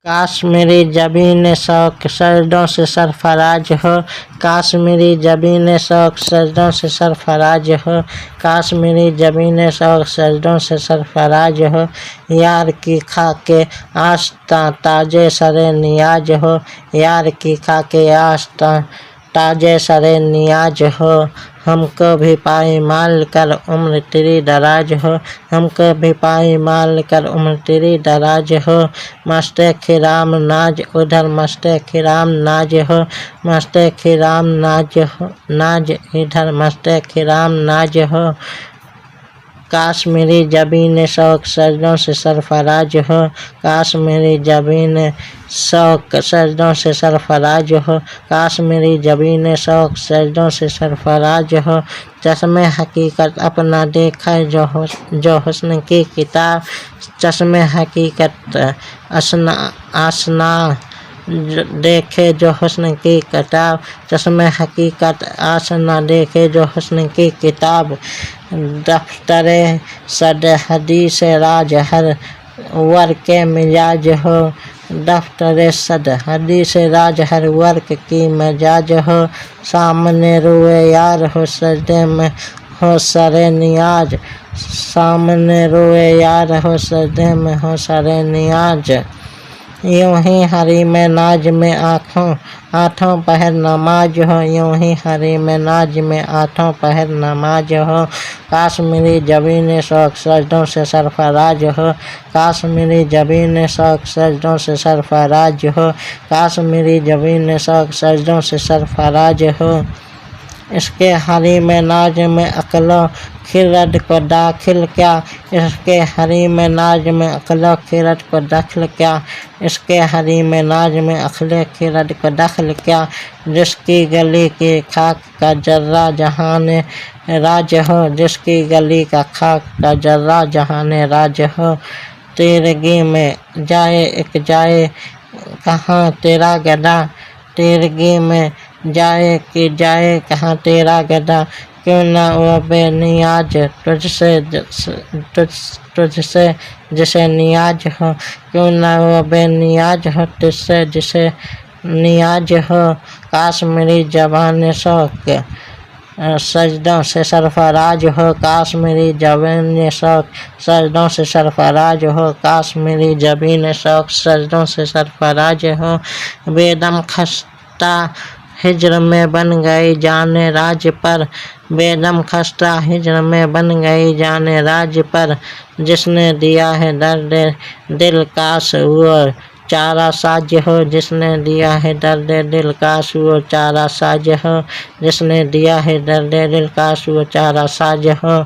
काश मेरी ज़बीन शौक सजदों से सरफराज हो, काश मेरी ज़बीन शौक सजदों से सरफराज हो, काश मेरी ज़बीन शौक सजदों से सरफराज हो। यार की खाके आस्था ताजे सरे नियाज हो, यार की खाके आस्था ताजे सरे नियाज हो। हमको भी पाई माल कर उम्र तेरी दराज हो, हमको भी पाई माल कर उम्र तेरी दराज हो। मस्ते खिराम नाज उधर मस्ते खिराम नाज हो, मस्ते खिराम नाज हो नाज इधर मस्ते खिराम नाज हो। काश मेरी ज़बीन शौक सजदों से सरफराज हो, काश मेरी ज़बीन शौक सजदों से सरफराज हो, काश मेरी ज़बीन शौक सजदों से सरफराज हो। चश्मे हकीकत अपना देखा जो हुस्न की किताब, चश्मे हकीकत आसना देखे जो हुस्न की किताब, चश्मे हकीकत आसना देखे जो हुस्न की किताब। दफ्तरे सद हदीस राज हर वर्क के मिजाज हो, दफ्तरे सद हदीस राज हर वर्क की मिजाज हो। सामने रोए यार हो सजदे में हो सरे नियाज, सामने रोए यार हो सजदे में हो सरे नियाज। यूं ही हरी में नाज में आठों पहर नमाज हो, यूं ही हरी में नाज में आठों पहर नमाज हो। काश मेरी ज़बीन शौक सजदों से सरफराज हो, काश मेरी ज़बीन शौक सजदों से सरफराज हो, काश मेरी ज़बीन शौक सजदों से सरफराज हो। इसके हरी में नाज में अक्लो खिरद को दाखिल क्या, इसके हरी में नाज में अक्लो खिरद को दाखिल क्या, इसके हरी में नाज में अखले खिरद को दाखिल क्या। जिसकी गली की खाक का जर्रा जहान राज हो, जिसकी गली का खाक का जर्रा जहान राज हो। तेरगी में जाए एक जाए कहाँ तेरा गदा, तेरगी में जाए कि जाए कहाँ तेरा गदा। क्यों ना वो बेनियाज तुझसे जिसे नियाज हो, क्यों ना वो बेनियाज हो तुझसे जिसे नियाज हो। काश मेरी ज़बान शौक सजदों से सरफराज हो, काश मेरी ज़बीन शौक सजदों से सरफराज हो, काश मेरी ज़बीन शौक सजदों से सरफराज हो। बेदम खस्ता हिज्र में बन गई जाने राज पर, बेदम खस्ता हिज्र में बन गई जाने राज पर। जिसने दिया है दर्द दिल काश वो चारा साज हो, जिसने दिया है दर्द दिल काश वो चारा साज हो, जिसने दिया है दर्द दिल काश वो चारा साज हो।